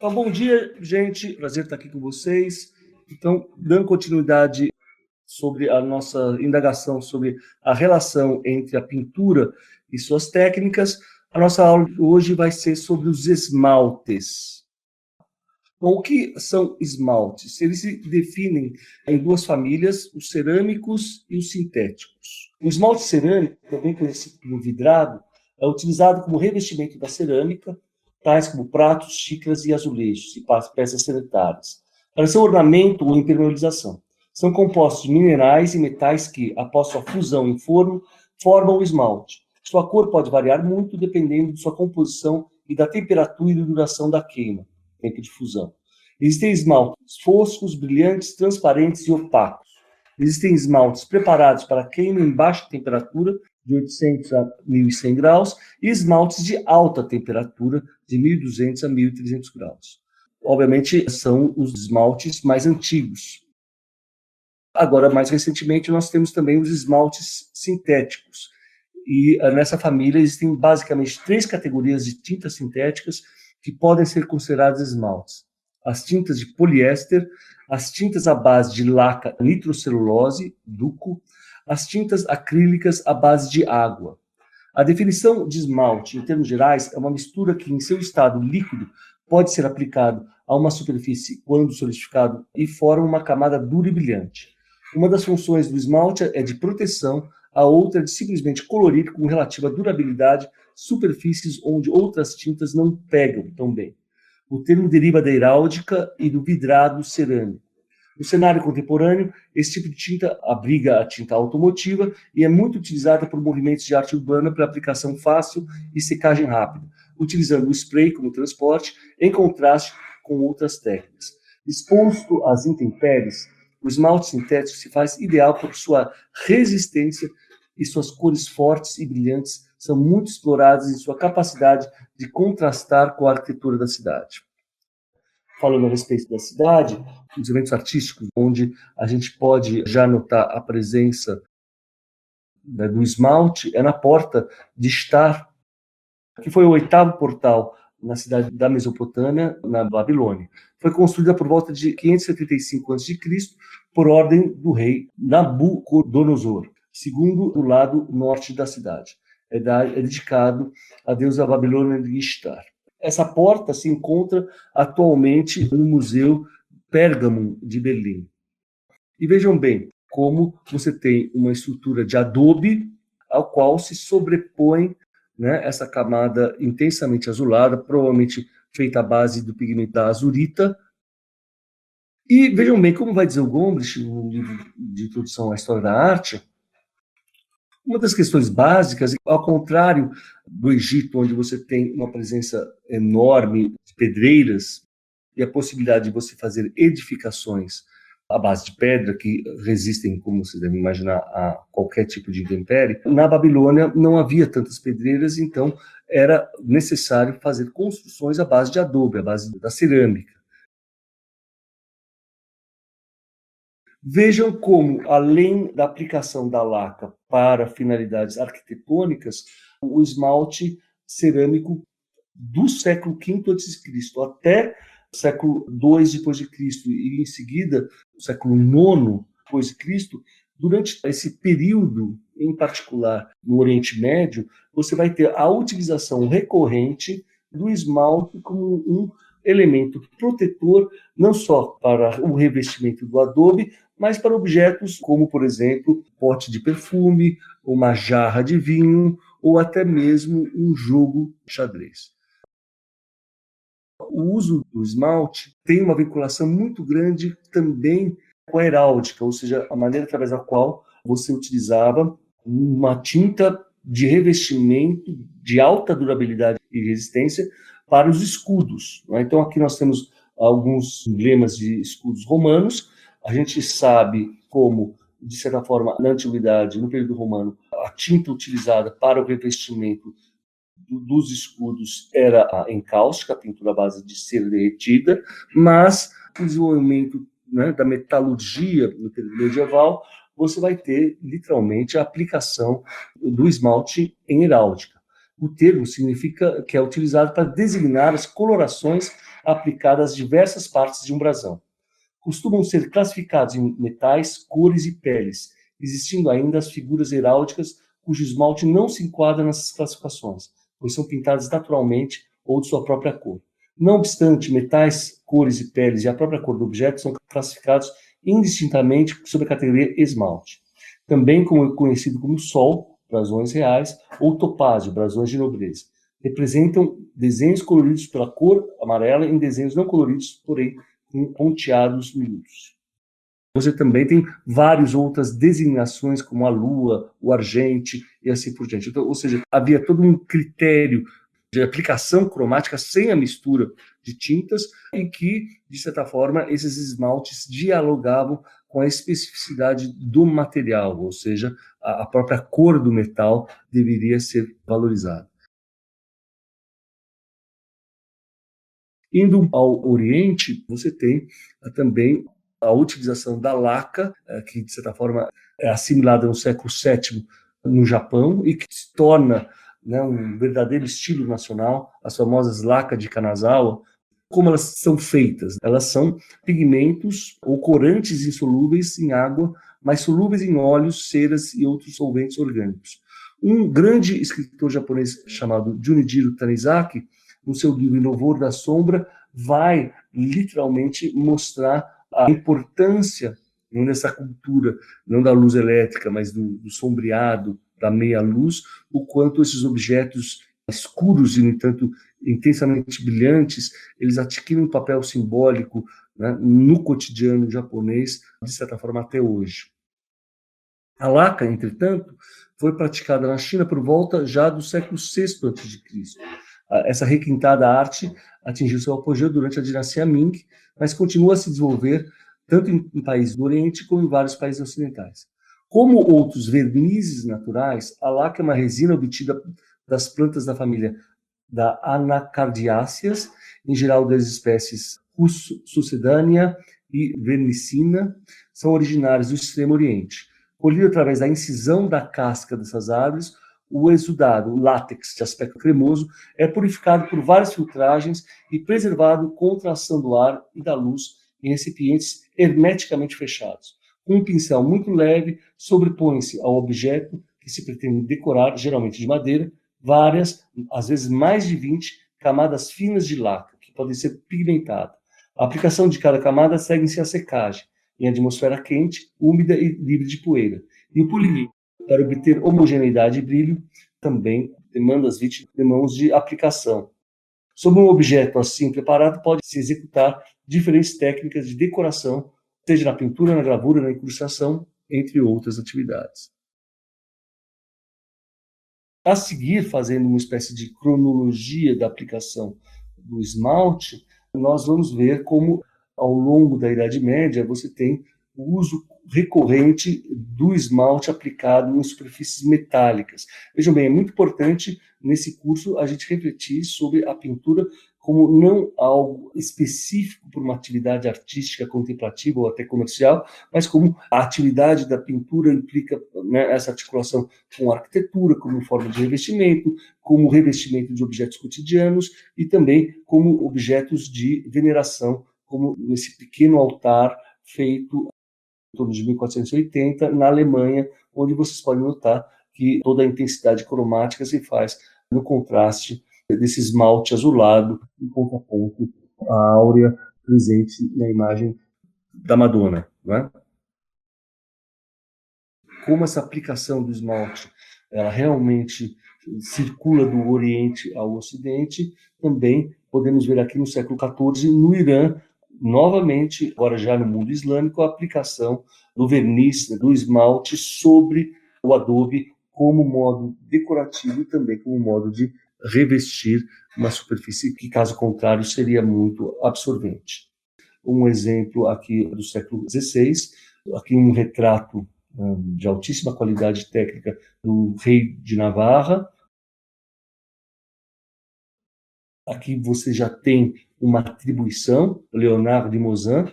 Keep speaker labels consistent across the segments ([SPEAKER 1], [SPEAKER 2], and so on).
[SPEAKER 1] Então, bom dia, gente. Prazer estar aqui com vocês. Então, dando continuidade sobre a nossa indagação sobre a relação entre a pintura e suas técnicas, a nossa aula de hoje vai ser sobre os esmaltes. Então, o que são esmaltes? Eles se definem em duas famílias, os cerâmicos e os sintéticos. O esmalte cerâmico, também conhecido como vidrado, é utilizado como revestimento da cerâmica, tais como pratos, xícaras e azulejos, e peças sanitárias, para seu ornamento ou impermeabilização. São compostos de minerais e metais que, após sua fusão em forno, formam o esmalte. Sua cor pode variar muito dependendo de sua composição e da temperatura e duração da queima, tempo de fusão. Existem esmaltes foscos, brilhantes, transparentes e opacos. Existem esmaltes preparados para queima em baixa temperatura, de 800 a 1.100 graus, e esmaltes de alta temperatura, de 1.200 a 1.300 graus. Obviamente, são os esmaltes mais antigos. Agora, mais recentemente, nós temos também os esmaltes sintéticos. E nessa família existem basicamente 3 categorias de tintas sintéticas que podem ser consideradas esmaltes: as tintas de poliéster, as tintas à base de laca nitrocelulose, duco, as tintas acrílicas à base de água. A definição de esmalte, em termos gerais, é uma mistura que, em seu estado líquido, pode ser aplicado a uma superfície quando solidificado e forma uma camada dura e brilhante. Uma das funções do esmalte é de proteção, a outra é de simplesmente colorir com relativa durabilidade superfícies onde outras tintas não pegam tão bem. O termo deriva da heráldica e do vidrado cerâmico. No cenário contemporâneo, esse tipo de tinta abriga a tinta automotiva e é muito utilizada por movimentos de arte urbana para aplicação fácil e secagem rápida, utilizando o spray como transporte, em contraste com outras técnicas. Exposto às intempéries, o esmalte sintético se faz ideal por sua resistência e suas cores fortes e brilhantes são muito exploradas em sua capacidade de contrastar com a arquitetura da cidade. Falando a respeito da cidade, os eventos artísticos, onde a gente pode já notar a presença do esmalte, é na porta de Star, que foi o 8º portal na cidade da Mesopotâmia, na Babilônia. Foi construída por volta de 575 a.C., por ordem do rei Nabucodonosor, segundo do lado norte da cidade. É dedicado à deusa babilônica de Ishtar. Essa porta se encontra atualmente no Museu Pérgamo de Berlim. E vejam bem como você tem uma estrutura de adobe ao qual se sobrepõe, né, essa camada intensamente azulada, provavelmente feita à base do pigmento da azurita. E vejam bem como vai dizer o Gombrich no livro de introdução à história da arte. Uma das questões básicas, ao contrário do Egito, onde você tem uma presença enorme de pedreiras e a possibilidade de você fazer edificações à base de pedra, que resistem, como vocês devem imaginar, a qualquer tipo de intempérie, na Babilônia não havia tantas pedreiras, então era necessário fazer construções à base de adobe, à base da cerâmica. Vejam como, além da aplicação da laca para finalidades arquitetônicas, o esmalte cerâmico do século V a.C. até o século II depois de Cristo e em seguida o século IX depois de Cristo, durante esse período em particular no Oriente Médio, você vai ter a utilização recorrente do esmalte como um elemento protetor não só para o revestimento do adobe, mas para objetos como, por exemplo, pote de perfume, uma jarra de vinho ou até mesmo um jogo de xadrez. O uso do esmalte tem uma vinculação muito grande também com a heráldica, ou seja, a maneira através da qual você utilizava uma tinta de revestimento de alta durabilidade e resistência para os escudos. Então, aqui nós temos alguns emblemas de escudos romanos. A gente sabe como, de certa forma, na antiguidade, no período romano, a tinta utilizada para o revestimento dos escudos era a encáustica, a pintura à base de cera derretida, mas o desenvolvimento, né, da metalurgia no período medieval, você vai ter, literalmente, a aplicação do esmalte em heráldica. O termo significa que é utilizado para designar as colorações aplicada às diversas partes de um brasão. Costumam ser classificados em metais, cores e peles, existindo ainda as figuras heráldicas cujo esmalte não se enquadra nessas classificações, pois são pintadas naturalmente ou de sua própria cor. Não obstante, metais, cores e peles e a própria cor do objeto são classificados indistintamente sob a categoria esmalte. Também conhecido como sol, brasões reais, ou topázio, brasões de nobreza. Representam desenhos coloridos pela cor amarela em desenhos não coloridos, porém com ponteados miúdos. Você também tem várias outras designações, como a lua, o argente e assim por diante. Então, ou seja, havia todo um critério de aplicação cromática sem a mistura de tintas e que, de certa forma, esses esmaltes dialogavam com a especificidade do material, ou seja, a própria cor do metal deveria ser valorizada. Indo ao Oriente, você tem também a utilização da laca, que de certa forma é assimilada no século VII no Japão e que se torna, né, um verdadeiro estilo nacional, as famosas lacas de Kanazawa. Como elas são feitas? Elas são pigmentos ou corantes insolúveis em água, mas solúveis em óleos, ceras e outros solventes orgânicos. Um grande escritor japonês chamado Junichiro Tanizaki, no seu livro Em Louvor da Sombra, vai literalmente mostrar a importância nessa cultura, não da luz elétrica, mas do sombreado, da meia-luz, o quanto esses objetos escuros e, no entanto, intensamente brilhantes, eles adquirem um papel simbólico, né, no cotidiano japonês, de certa forma, até hoje. A laca, entretanto, foi praticada na China por volta já do século VI a.C. Essa requintada arte atingiu seu apogeu durante a dinastia Ming, mas continua a se desenvolver tanto em países do Oriente como em vários países ocidentais. Como outros vernizes naturais, a laca é uma resina obtida das plantas da família da Anacardiáceas, em geral das espécies Sucedânea e Vernicina, são originárias do Extremo Oriente. Colhido através da incisão da casca dessas árvores, o exudado, o látex de aspecto cremoso, é purificado por várias filtragens e preservado contra a ação do ar e da luz em recipientes hermeticamente fechados. Com um pincel muito leve, sobrepõe-se ao objeto que se pretende decorar, geralmente de madeira, várias, às vezes mais de 20, camadas finas de laca, que podem ser pigmentadas. A aplicação de cada camada segue-se a secagem, em atmosfera quente, úmida e livre de poeira. E o polimento, para obter homogeneidade e brilho, também demanda as 20 mãos de aplicação. Sobre um objeto assim preparado, pode-se executar diferentes técnicas de decoração, seja na pintura, na gravura, na incrustação, entre outras atividades. A seguir, fazendo uma espécie de cronologia da aplicação do esmalte, nós vamos ver como, ao longo da Idade Média, você tem o uso recorrente do esmalte aplicado em superfícies metálicas. Vejam bem, é muito importante nesse curso a gente refletir sobre a pintura como não algo específico para uma atividade artística, contemplativa ou até comercial, mas como a atividade da pintura implica, né, essa articulação com a arquitetura, como forma de revestimento, como revestimento de objetos cotidianos e também como objetos de veneração, como nesse pequeno altar feito em torno de 1480, na Alemanha, onde vocês podem notar que toda a intensidade cromática se faz no contraste desse esmalte azulado, em ponto a ponto, a áurea presente na imagem da Madonna. Não é? Como essa aplicação do esmalte ela realmente circula do Oriente ao Ocidente, também podemos ver aqui no século XIV, no Irã, novamente, agora já no mundo islâmico, a aplicação do verniz, do esmalte sobre o adobe como modo decorativo e também como modo de revestir uma superfície que, caso contrário, seria muito absorvente. Um exemplo aqui do século XVI, aqui um retrato de altíssima qualidade técnica do rei de Navarra. Aqui você já tem uma atribuição, Leonardo de Mozin,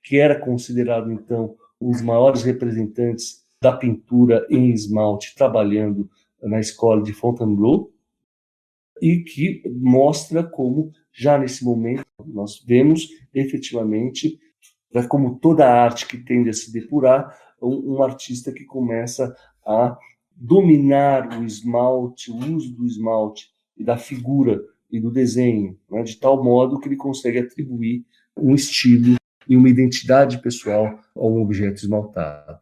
[SPEAKER 1] que era considerado, então, um dos maiores representantes da pintura em esmalte, trabalhando na escola de Fontainebleau. e que mostra como, já nesse momento, nós vemos efetivamente, como toda arte que tende a se depurar, um artista que começa a dominar o esmalte, o uso do esmalte e da figura e do desenho, né, de tal modo que ele consegue atribuir um estilo e uma identidade pessoal a um objeto esmaltado.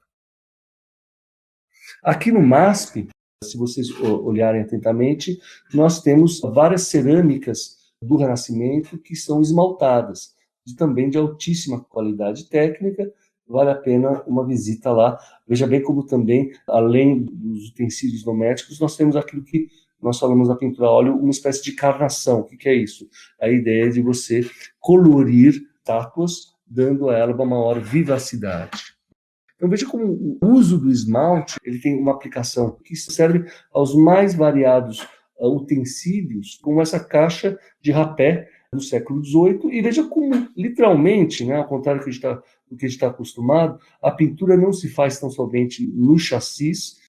[SPEAKER 1] Aqui no MASP, se vocês olharem atentamente, nós temos várias cerâmicas do Renascimento que são esmaltadas, e também de altíssima qualidade técnica. Vale a pena uma visita lá. Veja bem como também, além dos utensílios domésticos, nós temos aquilo que nós falamos na pintura a óleo, uma espécie de carnação. O que é isso? A ideia de você colorir estátuas, dando a ela uma maior vivacidade. Então veja como o uso do esmalte ele tem uma aplicação que serve aos mais variados utensílios, como essa caixa de rapé do século XVIII, e veja como, literalmente, né, ao contrário do que a gente está acostumado, a pintura não se faz tão somente no chassis.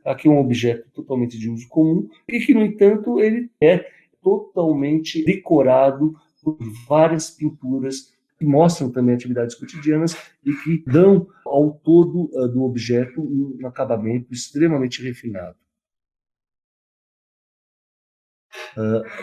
[SPEAKER 1] Aqui é um objeto totalmente de uso comum, e que, no entanto, ele é totalmente decorado por várias pinturas que mostram também atividades cotidianas e que dão ao todo do objeto um acabamento extremamente refinado.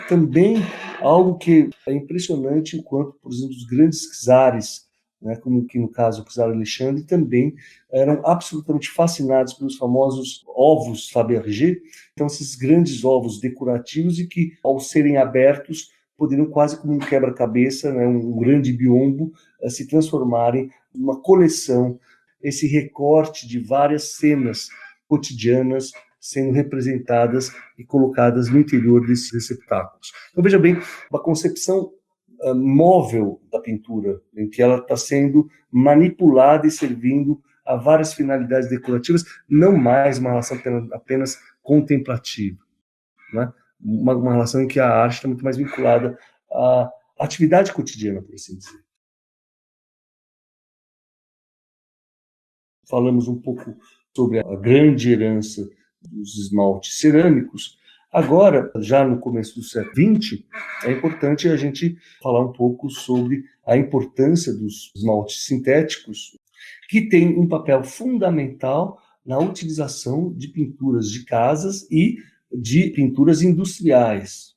[SPEAKER 1] Também algo que é impressionante, enquanto, por exemplo, os grandes czares, né, como que no caso o czar Alexandre, também eram absolutamente fascinados pelos famosos ovos Fabergé. Então, esses grandes ovos decorativos e que, ao serem abertos, poderiam quase como um quebra-cabeça, né, um grande biombo, se transformarem numa coleção, esse recorte de várias cenas cotidianas sendo representadas e colocadas no interior desses receptáculos. Então, veja bem, uma concepção móvel da pintura, em que ela está sendo manipulada e servindo a várias finalidades decorativas, não mais uma relação apenas contemplativa, né? Uma relação em que a arte está muito mais vinculada à atividade cotidiana, por assim dizer. Falamos um pouco sobre a grande herança dos esmaltes cerâmicos. Agora, já no começo do século XX, é importante a gente falar um pouco sobre a importância dos esmaltes sintéticos, que têm um papel fundamental na utilização de pinturas de casas e de pinturas industriais.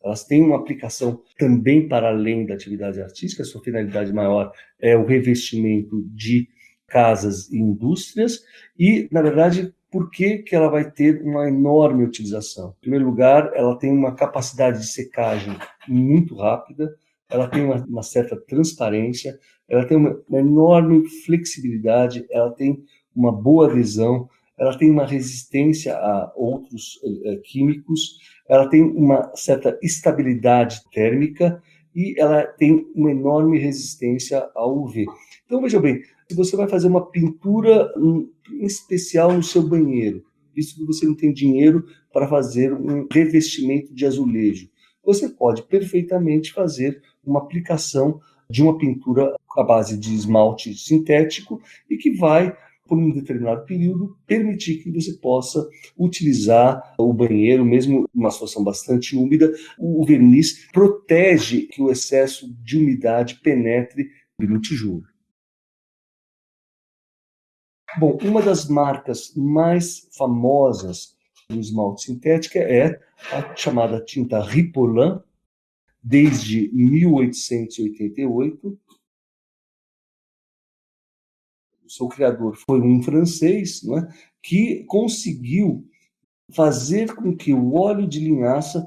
[SPEAKER 1] Elas têm uma aplicação também para além da atividade artística, a sua finalidade maior é o revestimento de casas e indústrias, e, na verdade, por que ela vai ter uma enorme utilização? Em primeiro lugar, ela tem uma capacidade de secagem muito rápida, ela tem uma certa transparência, ela tem uma enorme flexibilidade, ela tem uma boa adesão, ela tem uma resistência a outros químicos, ela tem uma certa estabilidade térmica e ela tem uma enorme resistência ao UV. Então, veja bem, se você vai fazer uma pintura em especial no seu banheiro, visto que você não tem dinheiro para fazer um revestimento de azulejo, você pode perfeitamente fazer uma aplicação de uma pintura à base de esmalte sintético e que vai, por um determinado período, permitir que você possa utilizar o banheiro, mesmo em uma situação bastante úmida. O verniz protege que o excesso de umidade penetre no tijolo. Bom, uma das marcas mais famosas do esmalte sintética é a chamada tinta Ripolin, desde 1888. O seu criador foi um francês, né, que conseguiu fazer com que o óleo de linhaça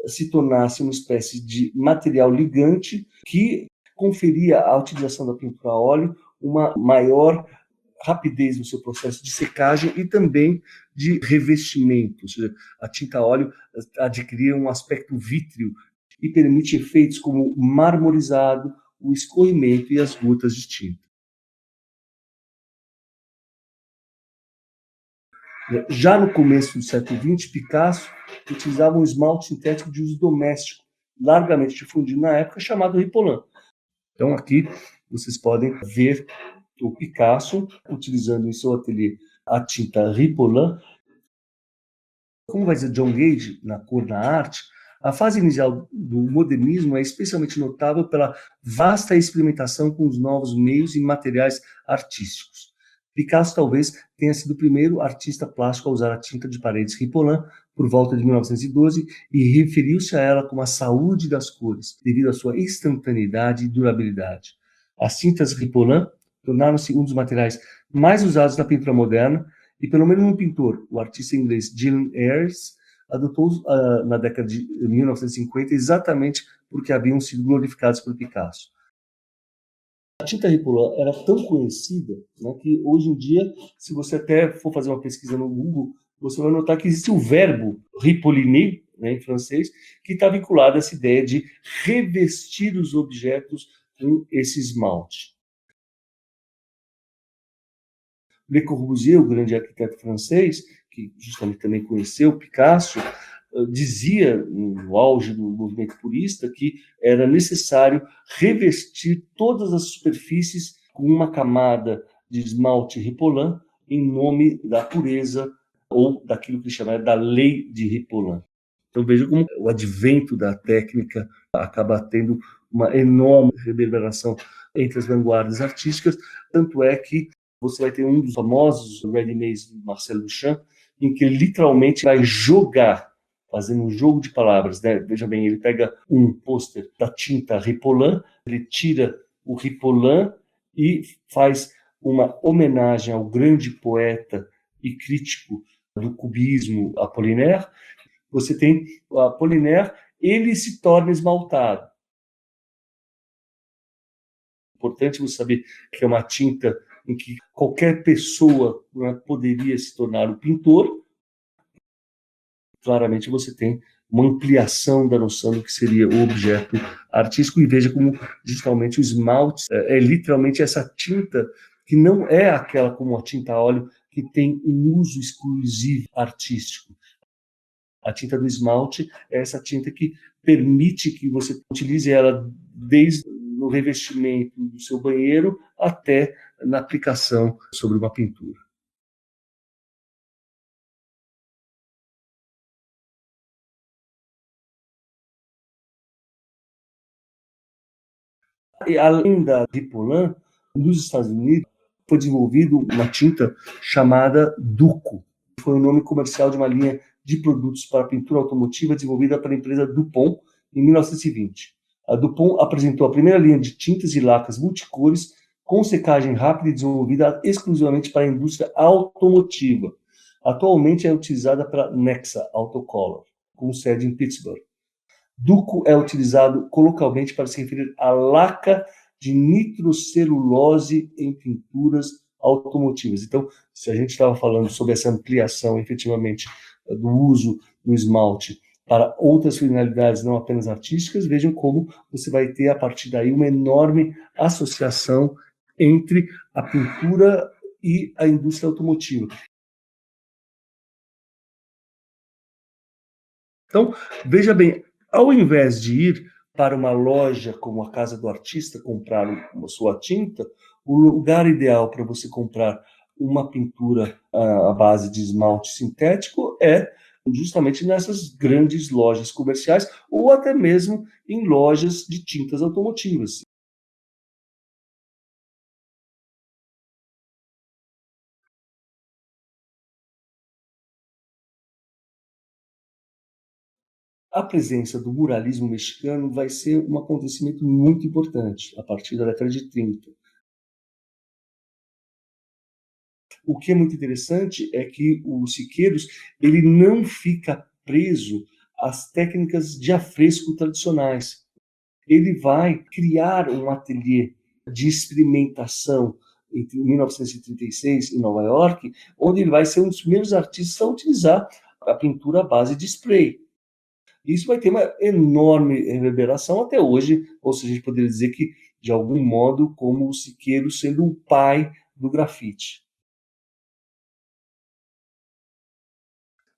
[SPEAKER 1] se tornasse uma espécie de material ligante que conferia à utilização da pintura a óleo uma maior rapidez no seu processo de secagem e também de revestimento, ou seja, a tinta a óleo adquiria um aspecto vítreo e permite efeitos como marmorizado, o escorrimento e as gotas de tinta. Já no começo do século XX, Picasso utilizava um esmalte sintético de uso doméstico, largamente difundido na época, chamado Ripolin. Então aqui vocês podem ver o Picasso utilizando em seu ateliê a tinta Ripolin. Como vai dizer John Gage na Cor na Arte, A fase inicial do modernismo é especialmente notável pela vasta experimentação com os novos meios e materiais artísticos. Picasso talvez tenha sido o primeiro artista plástico a usar a tinta de paredes Ripollin por volta de 1912 e referiu-se a ela como a saúde das cores, devido à sua instantaneidade e durabilidade. As tintas Ripollin tornaram-se um dos materiais mais usados na pintura moderna e pelo menos um pintor, o artista inglês Gilles Ayres, adotou na década de 1950 exatamente porque haviam sido glorificados por Picasso. A tinta Ripollin era tão conhecida, né, que hoje em dia, se você até for fazer uma pesquisa no Google, você vai notar que existe o verbo ripolliner, né, em francês, que está vinculado a essa ideia de revestir os objetos com esse esmalte. Le Corbusier, o grande arquiteto francês, que justamente também conheceu Picasso, dizia, no auge do movimento purista, que era necessário revestir todas as superfícies com uma camada de esmalte Ripollin em nome da pureza ou daquilo que ele chamava da lei de Ripollin. Então veja como o advento da técnica acaba tendo uma enorme reverberação entre as vanguardas artísticas, tanto é que você vai ter um dos famosos ready-mades do Marcel Duchamp, em que ele literalmente vai jogar, fazendo um jogo de palavras, né? Veja bem, ele pega um pôster da tinta Ripollin, ele tira o Ripollin e faz uma homenagem ao grande poeta e crítico do cubismo Apollinaire. Você tem o Apollinaire, ele se torna esmaltado. Importante você saber que é uma tinta em que qualquer pessoa, né, poderia se tornar o pintor. Claramente você tem uma ampliação da noção do que seria o objeto artístico, e veja como justamente o esmalte é literalmente essa tinta que não é aquela como a tinta a óleo que tem um uso exclusivo artístico. A tinta do esmalte é essa tinta que permite que você utilize ela desde no revestimento do seu banheiro até na aplicação sobre uma pintura. E além da Ripollin, nos Estados Unidos foi desenvolvido uma tinta chamada Duco. Foi o nome comercial de uma linha de produtos para pintura automotiva desenvolvida pela empresa DuPont em 1920. A DuPont apresentou a primeira linha de tintas e lacas multicores com secagem rápida e desenvolvida exclusivamente para a indústria automotiva. Atualmente é utilizada pela Nexa Autocolor, com sede em Pittsburgh. Duco é utilizado coloquialmente para se referir à laca de nitrocelulose em pinturas automotivas. Então, se a gente estava falando sobre essa ampliação, efetivamente, do uso do esmalte para outras finalidades, não apenas artísticas, vejam como você vai ter, a partir daí, uma enorme associação entre a pintura e a indústria automotiva. Então, veja bem, ao invés de ir para uma loja como a Casa do Artista comprar uma sua tinta, o lugar ideal para você comprar uma pintura à base de esmalte sintético é justamente nessas grandes lojas comerciais ou até mesmo em lojas de tintas automotivas. A presença do muralismo mexicano vai ser um acontecimento muito importante a partir da década de 30. O que é muito interessante é que o Siqueiros ele não fica preso às técnicas de afresco tradicionais. Ele vai criar um ateliê de experimentação entre 1936 em Nova York, onde ele vai ser um dos primeiros artistas a utilizar a pintura à base de spray. Isso vai ter uma enorme reverberação até hoje, ou seja, a gente poderia dizer que, de algum modo, como o Siqueiros sendo o pai do grafite.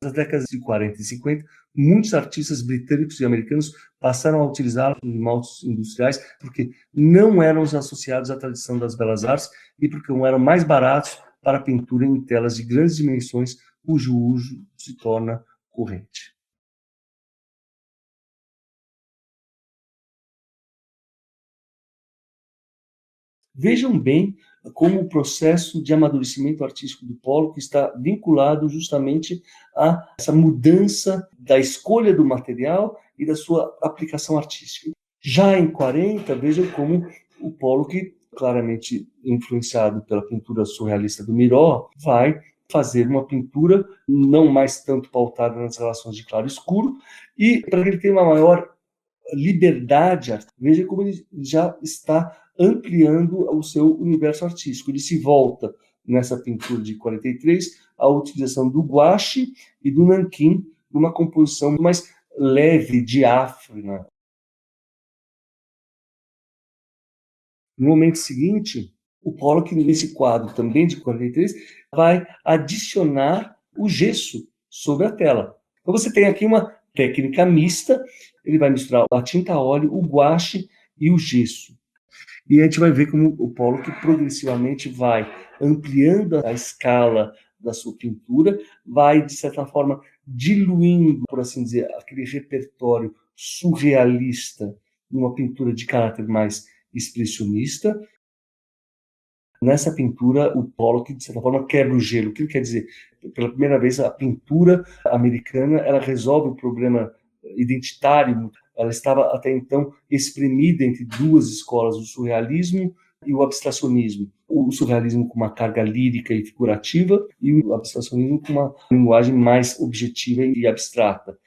[SPEAKER 1] Nas décadas de 40 e 50, muitos artistas britânicos e americanos passaram a utilizar os esmaltes industriais porque não eram os associados à tradição das belas artes e porque não eram mais baratos para pintura em telas de grandes dimensões, cujo uso se torna corrente. Vejam bem como o processo de amadurecimento artístico do Pollock está vinculado justamente a essa mudança da escolha do material e da sua aplicação artística. Já em 40, vejam como o Pollock, claramente influenciado pela pintura surrealista do Miró, vai fazer uma pintura não mais tanto pautada nas relações de claro e escuro, e para que ele tenha uma maior liberdade, veja como ele já está ampliando o seu universo artístico. Ele se volta, nessa pintura de 43, à utilização do gouache e do nanquim, numa composição mais leve, diáfana. No momento seguinte, o Pollock, nesse quadro também de 43, vai adicionar o gesso sobre a tela. Então você tem aqui uma técnica mista, ele vai misturar a tinta a óleo, o gouache e o gesso. E a gente vai ver como o Pollock progressivamente vai ampliando a escala da sua pintura, vai, de certa forma, diluindo, por assim dizer, aquele repertório surrealista numa pintura de caráter mais expressionista. Nessa pintura, o Pollock, de certa forma, quebra o gelo. O que ele quer dizer? Pela primeira vez, a pintura americana ela resolve o problema identitário. Ela estava, até então, espremida entre duas escolas, o surrealismo e o abstracionismo. O surrealismo com uma carga lírica e figurativa e o abstracionismo com uma linguagem mais objetiva e abstrata.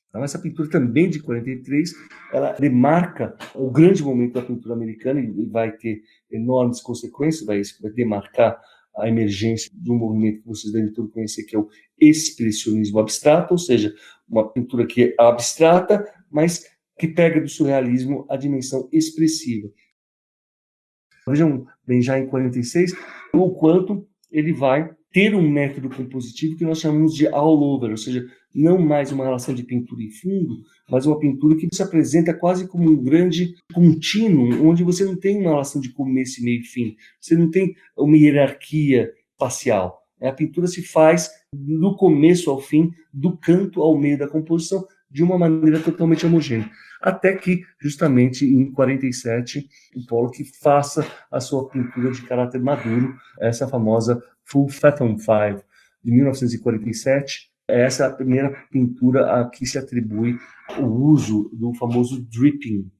[SPEAKER 1] Então, essa pintura também de 43, ela demarca o grande momento da pintura americana e vai ter enormes consequências, vai demarcar a emergência de um movimento que vocês devem todos conhecer, que é o expressionismo abstrato, ou seja, uma pintura que é abstrata, mas que pega do surrealismo a dimensão expressiva. Vejam bem, já em 46, o quanto ele vai ter um método compositivo que nós chamamos de all over, ou seja, não mais uma relação de pintura e fundo, mas uma pintura que se apresenta quase como um grande contínuo, onde você não tem uma relação de começo, meio e fim, você não tem uma hierarquia espacial. A pintura se faz do começo ao fim, do canto ao meio da composição, de uma maneira totalmente homogênea. Até que, justamente em 47, o Pollock faça a sua pintura de caráter maduro, essa famosa Full Fathom 5, de 1947. Essa é a primeira pintura a que se atribui o uso do famoso dripping.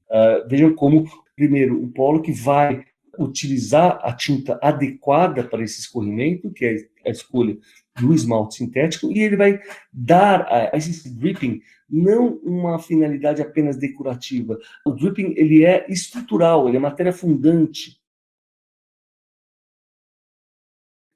[SPEAKER 1] Vejam como, primeiro, o Pollock vai utilizar a tinta adequada para esse escorrimento, que é a escolha do esmalte sintético, e ele vai dar a esse dripping não uma finalidade apenas decorativa. O dripping ele é estrutural, ele é matéria fundante.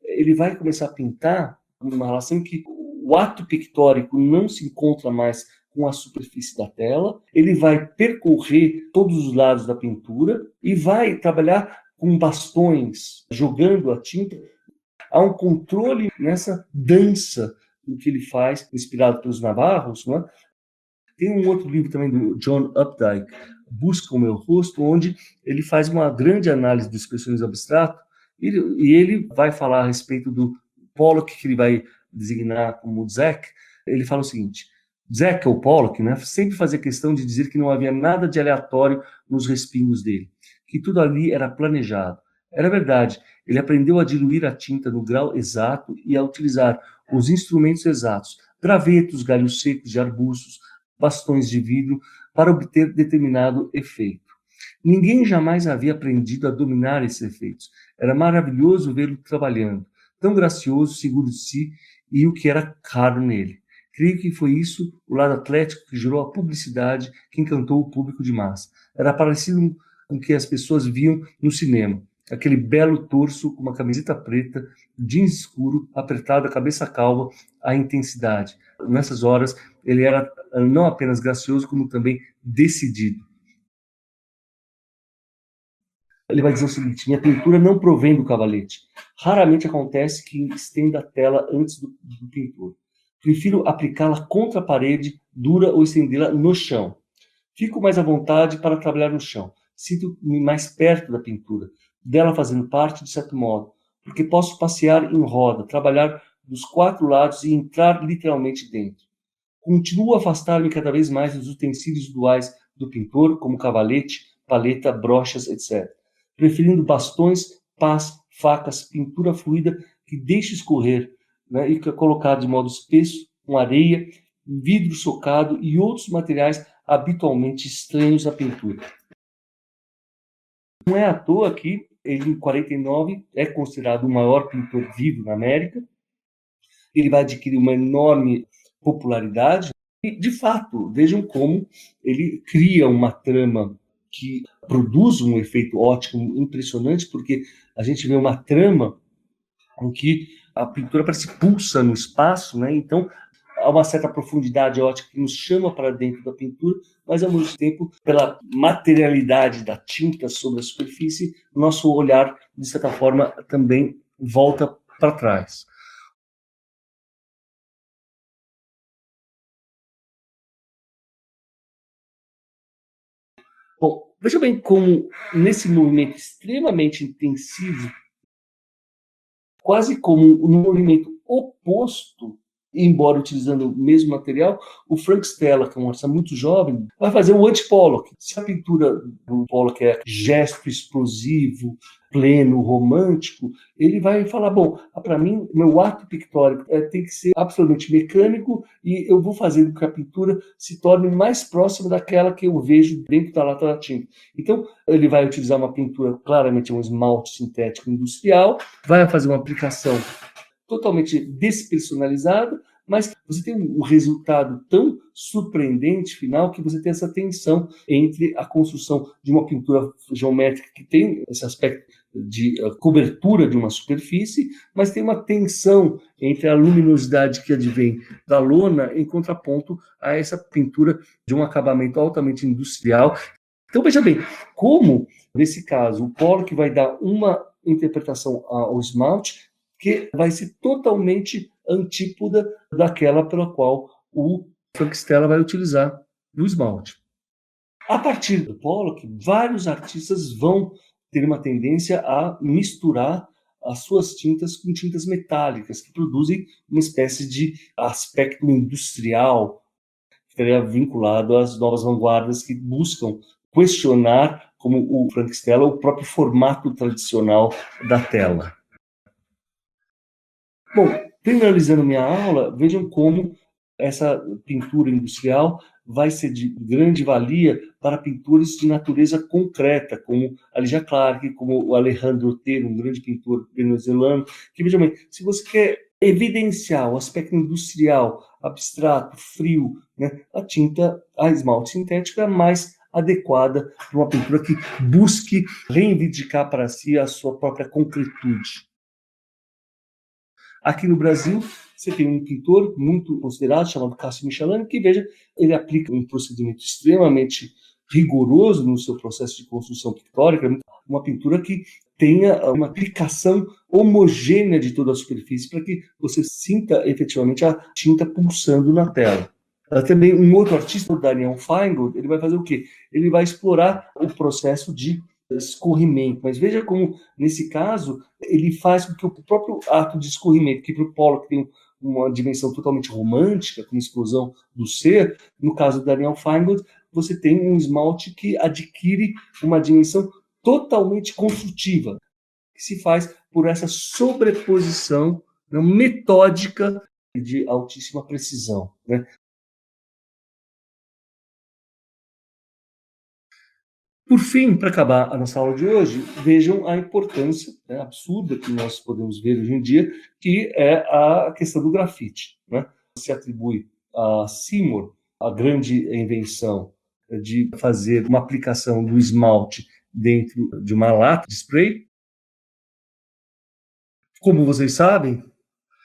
[SPEAKER 1] Ele vai começar a pintar numa relação que o ato pictórico não se encontra mais com a superfície da tela, ele vai percorrer todos os lados da pintura e vai trabalhar com bastões, jogando a tinta. Há um controle nessa dança que ele faz, inspirado pelos navarros, não é? Tem um outro livro também do John Updike, Busca o Meu Rosto, onde ele faz uma grande análise do expressionismo abstrato e ele vai falar a respeito do Pollock, que ele vai designar como Zek. Ele fala o seguinte: Zek, ou Pollock, né, sempre fazia questão de dizer que não havia nada de aleatório nos respingos dele, que tudo ali era planejado. Era verdade, ele aprendeu a diluir a tinta no grau exato e a utilizar os instrumentos exatos, gravetos, galhos secos de arbustos, bastões de vidro, para obter determinado efeito. Ninguém jamais havia aprendido a dominar esses efeitos. Era maravilhoso vê-lo trabalhando, tão gracioso, seguro de si, e o que era caro nele. Creio que foi isso, o lado atlético, que gerou a publicidade que encantou o público de massa. Era parecido com o que as pessoas viam no cinema. Aquele belo torso com uma camiseta preta, jeans escuro, apertado, a cabeça calva, a intensidade. Nessas horas, ele era não apenas gracioso, como também decidido. Ele vai dizer o seguinte: minha pintura não provém do cavalete. Raramente acontece que estenda a tela antes do pintor. Prefiro aplicá-la contra a parede, dura, ou estendê-la no chão. Fico mais à vontade para trabalhar no chão. Sinto-me mais perto da pintura, dela fazendo parte de certo modo, porque posso passear em roda, trabalhar dos quatro lados e entrar literalmente dentro. Continuo a afastar-me cada vez mais dos utensílios duais do pintor, como cavalete, paleta, brochas, etc. preferindo bastões, pás, facas, pintura fluida que deixe escorrer, né, e que é colocado de modo espesso, com areia, vidro socado e outros materiais habitualmente estranhos à pintura. Não é à toa que ele, em 49, é considerado o maior pintor vivo na América. Ele vai adquirir uma enorme popularidade e, de fato, vejam como ele cria uma trama que produz um efeito óptico impressionante, porque a gente vê uma trama em que a pintura parece pulsa no espaço, né? Então há uma certa profundidade ótica que nos chama para dentro da pintura, mas ao mesmo tempo, pela materialidade da tinta sobre a superfície, nosso olhar, de certa forma, também volta para trás. Bom, veja bem como nesse movimento extremamente intensivo, quase como um movimento oposto, embora utilizando o mesmo material, o Frank Stella, que é um artista muito jovem, vai fazer o anti-Pollock. Se a pintura do Pollock é gesto explosivo, pleno, romântico, ele vai falar, bom, para mim, meu ato pictórico tem que ser absolutamente mecânico e eu vou fazer com que a pintura se torne mais próxima daquela que eu vejo dentro da lata da tinta. Então, ele vai utilizar uma pintura, claramente um esmalte sintético industrial, vai fazer uma aplicação totalmente despersonalizada, mas você tem um resultado tão surpreendente final que você tem essa tensão entre a construção de uma pintura geométrica que tem esse aspecto de cobertura de uma superfície, mas tem uma tensão entre a luminosidade que advém da lona em contraponto a essa pintura de um acabamento altamente industrial. Então, veja bem, como, nesse caso, o Pollock vai dar uma interpretação ao esmalte que vai ser totalmente antípoda daquela pela qual o Frank Stella vai utilizar no esmalte. A partir do Pollock, vários artistas vão ter uma tendência a misturar as suas tintas com tintas metálicas, que produzem uma espécie de aspecto industrial, que estaria vinculado às novas vanguardas que buscam questionar, como o Frank Stella, o próprio formato tradicional da tela. Bom, finalizando minha aula, vejam como essa pintura industrial vai ser de grande valia para pintores de natureza concreta, como a Lygia Clark, como o Alejandro Otero, um grande pintor venezuelano, que, vejam bem, se você quer evidenciar o aspecto industrial, abstrato, frio, né, a esmalte sintético é mais adequada para uma pintura que busque reivindicar para si a sua própria concretude. Aqui no Brasil, você tem um pintor muito considerado, chamado Cássio Michelangelo, que, veja, ele aplica um procedimento extremamente rigoroso no seu processo de construção pictórica, uma pintura que tenha uma aplicação homogênea de toda a superfície para que você sinta efetivamente a tinta pulsando na tela. Também um outro artista, o Daniel Feingold, ele vai fazer o quê? Ele vai explorar o processo de escorrimento, mas veja como, nesse caso, ele faz com que o próprio ato de escorrimento, que para o Pollock tem uma dimensão totalmente romântica, com explosão do ser, no caso do Daniel Feingold, você tem um esmalte que adquire uma dimensão totalmente construtiva, que se faz por essa sobreposição, né, metódica de altíssima precisão, né? Por fim, para acabar a nossa aula de hoje, vejam a importância, né, absurda que nós podemos ver hoje em dia, que é a questão do grafite, né? Se atribui a Seymour a grande invenção de fazer uma aplicação do esmalte dentro de uma lata de spray. Como vocês sabem,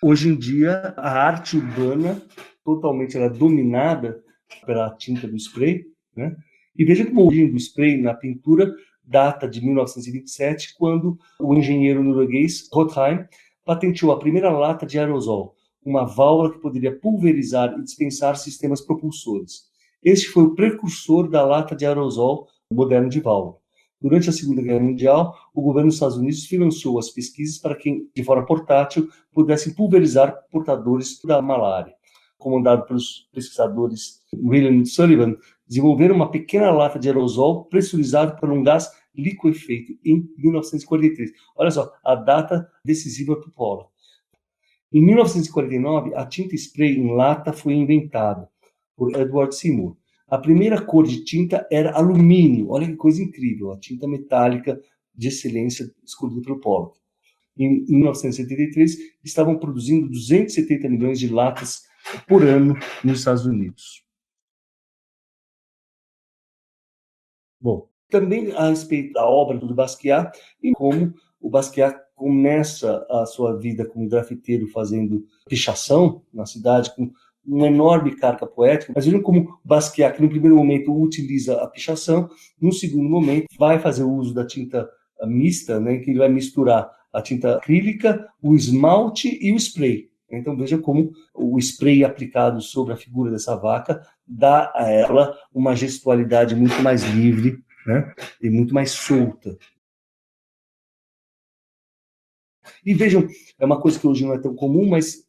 [SPEAKER 1] hoje em dia a arte urbana totalmente ela é dominada pela tinta do spray, né? E veja como o origem do spray na pintura data de 1927, quando o engenheiro norueguês Rotheim patenteou a primeira lata de aerosol, uma válvula que poderia pulverizar e dispensar sistemas propulsores. Este foi o precursor da lata de aerosol moderno de válvula. Durante a Segunda Guerra Mundial, o governo dos Estados Unidos financiou as pesquisas para que, de forma portátil, pudessem pulverizar portadores da malária. Comandado pelos pesquisadores William Sullivan, desenvolveram uma pequena lata de aerosol pressurizado por um gás liquefeito em 1943. Olha só, a data decisiva para o Pollock. Em 1949, a tinta spray em lata foi inventada por Edward Seymour. A primeira cor de tinta era alumínio. Olha que coisa incrível, a tinta metálica de excelência escolhida pelo Pollock. Em 1973, estavam produzindo 270 milhões de latas por ano nos Estados Unidos. Bom, também a respeito da obra do Basquiat e como o Basquiat começa a sua vida como grafiteiro fazendo pichação na cidade, com uma enorme carga poética, mas vejam como Basquiat, que no primeiro momento utiliza a pichação, no segundo momento vai fazer o uso da tinta mista, né, que ele vai misturar a tinta acrílica, o esmalte e o spray. Então veja como o spray aplicado sobre a figura dessa vaca dá a ela uma gestualidade muito mais livre, né, e muito mais solta. E vejam, é uma coisa que hoje não é tão comum, mas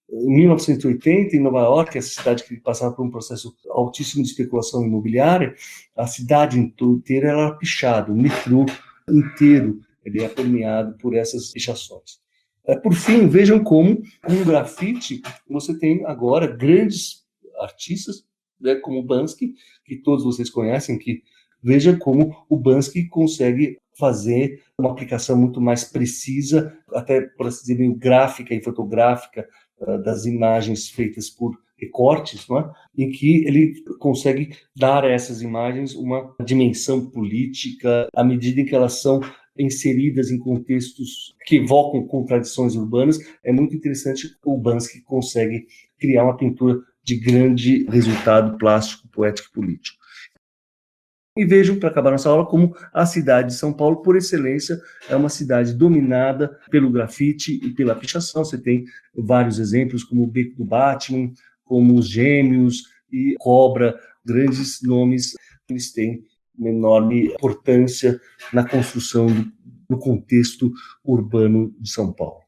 [SPEAKER 1] em 1980, em Nova York, essa cidade que passava por um processo altíssimo de especulação imobiliária, a cidade inteira era pichada, o metrô inteiro ele é permeado por essas pichações. Por fim, vejam como no grafite você tem agora grandes artistas, né, como o Banksy, que todos vocês conhecem, que veja como o Banksy consegue fazer uma aplicação muito mais precisa, até, por assim dizer, meio gráfica e fotográfica, das imagens feitas por recortes, não é? Em que ele consegue dar a essas imagens uma dimensão política à medida em que elas são inseridas em contextos que evocam contradições urbanas. É muito interessante o Banksy consegue criar uma pintura de grande resultado plástico, poético e político. E vejam, para acabar nossa aula, como a cidade de São Paulo, por excelência, é uma cidade dominada pelo grafite e pela pichação. Você tem vários exemplos, como o Beco do Batman, como os Gêmeos e Cobra, grandes nomes. Eles têm uma enorme importância na construção do contexto urbano de São Paulo.